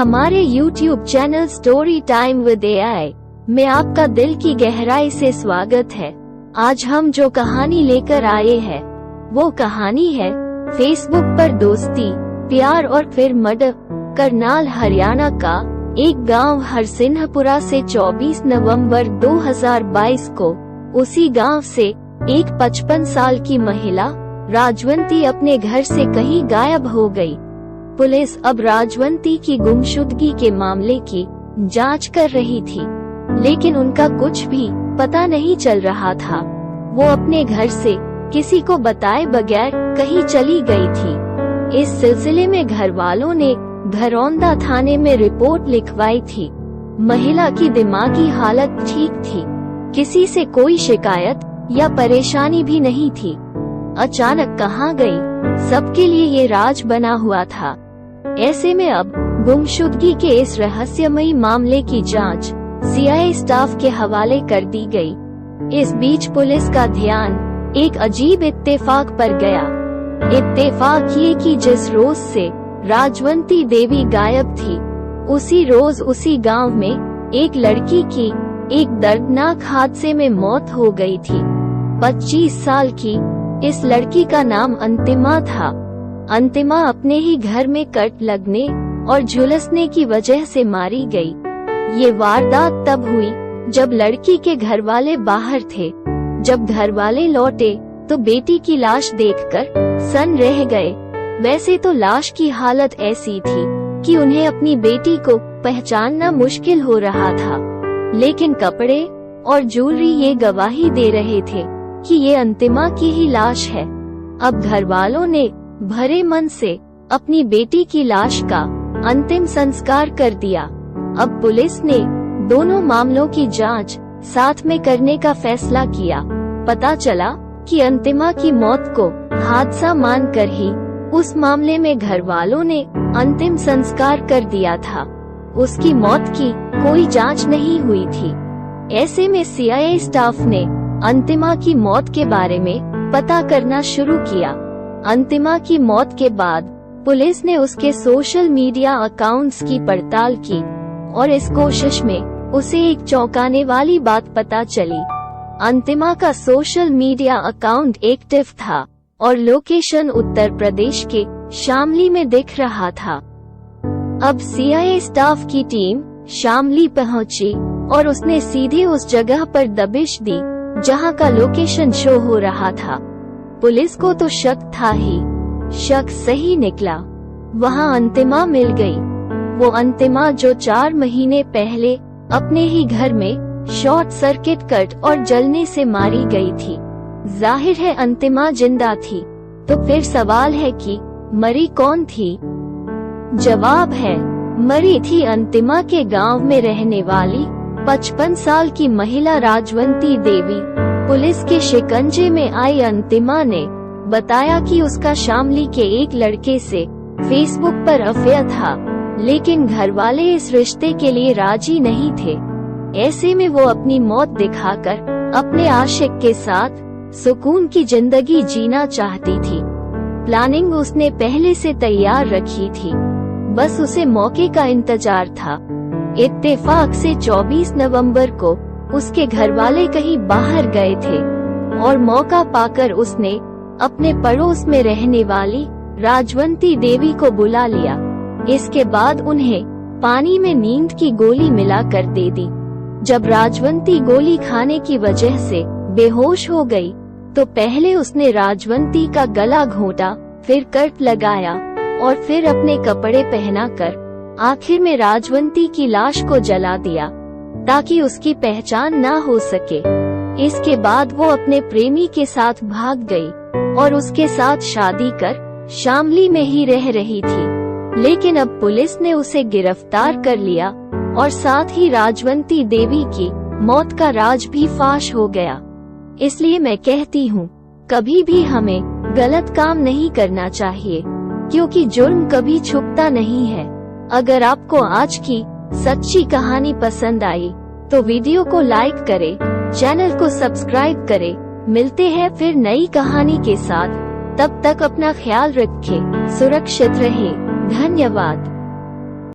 हमारे YouTube channel story time with AI में आपका दिल की गहराई से स्वागत है। आज हम जो कहानी लेकर आए हैं वो कहानी है फेसबुक पर दोस्ती, प्यार और फिर मर्डर। करनाल हरियाणा का एक गांव हरसिंहपुरा से 24 नवंबर 2022 को उसी गांव से एक 55 साल की महिला राजवंती अपने घर से कहीं गायब हो गई। पुलिस अब राजवंती की गुमशुदगी के मामले की जांच कर रही थी, लेकिन उनका कुछ भी पता नहीं चल रहा था। वो अपने घर से किसी को बताए बगैर कहीं चली गई थी। इस सिलसिले में घर वालों ने घरौंदा थाने में रिपोर्ट लिखवाई थी। महिला की दिमागी हालत ठीक थी, किसी से कोई शिकायत या परेशानी भी नहीं थी। अचानक कहाँ गई, सबके लिए ये राज बना हुआ था। ऐसे में अब गुमशुदगी के इस रहस्यमयी मामले की जांच CIA स्टाफ के हवाले कर दी गई। इस बीच पुलिस का ध्यान एक अजीब इत्तेफाक पर गया। इत्तेफाक ये कि जिस रोज से राजवंती देवी गायब थी, उसी रोज उसी गांव में एक लड़की की एक दर्दनाक हादसे में मौत हो गई थी। 25 साल की इस लड़की का नाम अंतिमा था। अंतिमा अपने ही घर में कट लगने और झुलसने की वजह से मारी गई। ये वारदात तब हुई जब लड़की के घर वाले बाहर थे। जब घर वाले लौटे तो बेटी की लाश देखकर सन रह गए। वैसे तो लाश की हालत ऐसी थी कि उन्हें अपनी बेटी को पहचानना मुश्किल हो रहा था, लेकिन कपड़े और ज्वेलरी ये गवाही दे रहे थे कि ये अंतिमा की ही लाश है। अब घर वालों ने भरे मन से अपनी बेटी की लाश का अंतिम संस्कार कर दिया। अब पुलिस ने दोनों मामलों की जांच साथ में करने का फैसला किया। पता चला कि अंतिमा की मौत को हादसा मानकर ही उस मामले में घर वालों ने अंतिम संस्कार कर दिया था। उसकी मौत की कोई जांच नहीं हुई थी। ऐसे में CIA स्टाफ ने अंतिमा की मौत के बारे में पता करना शुरू किया। अंतिमा की मौत के बाद पुलिस ने उसके सोशल मीडिया अकाउंट्स की पड़ताल की और इस कोशिश में उसे एक चौंकाने वाली बात पता चली। अंतिमा का सोशल मीडिया अकाउंट एक्टिव था और लोकेशन उत्तर प्रदेश के शामली में दिख रहा था। अब CIA स्टाफ की टीम शामली पहुंची और उसने सीधे उस जगह पर दबिश दी जहां का लोकेशन शो हो रहा था। पुलिस को तो शक था ही, शक सही निकला। वहां अंतिमा मिल गई, वो अंतिमा जो 4 महीने पहले अपने ही घर में शॉर्ट सर्किट कट और जलने से मारी गई थी। जाहिर है अंतिमा जिंदा थी, तो फिर सवाल है कि मरी कौन थी? जवाब है, मरी थी अंतिमा के गांव में रहने वाली 55 साल की महिला राजवंती देवी। पुलिस के शिकंजे में आई अंतिमा ने बताया कि उसका शामली के एक लड़के से फेसबुक पर अफेयर था, लेकिन घर वाले इस रिश्ते के लिए राजी नहीं थे। ऐसे में वो अपनी मौत दिखाकर अपने आशिक के साथ सुकून की जिंदगी जीना चाहती थी। प्लानिंग उसने पहले से तैयार रखी थी, बस उसे मौके का इंतजार था। इत्तेफाक से 24 नवंबर को उसके घर वाले कहीं बाहर गए थे और मौका पाकर उसने अपने पड़ोस में रहने वाली राजवंती देवी को बुला लिया। इसके बाद उन्हें पानी में नींद की गोली मिलाकर दे दी। जब राजवंती गोली खाने की वजह से बेहोश हो गई, तो पहले उसने राजवंती का गला घोंटा, फिर कट लगाया और फिर अपने कपड़े पहनाकर आखिर में राजवंती की लाश को जला दिया ताकि उसकी पहचान ना हो सके। इसके बाद वो अपने प्रेमी के साथ भाग गई और उसके साथ शादी कर शामली में ही रह रही थी। लेकिन अब पुलिस ने उसे गिरफ्तार कर लिया और साथ ही राजवंती देवी की मौत का राज भी फाश हो गया। इसलिए मैं कहती हूँ, कभी भी हमें गलत काम नहीं करना चाहिए, क्योंकि जुर्म कभी छुपता नहीं है। अगर आपको आज की सच्ची कहानी पसंद आई तो वीडियो को लाइक करें, चैनल को सब्सक्राइब करें। मिलते हैं फिर नई कहानी के साथ। तब तक अपना ख्याल रखें, सुरक्षित रहें। धन्यवाद।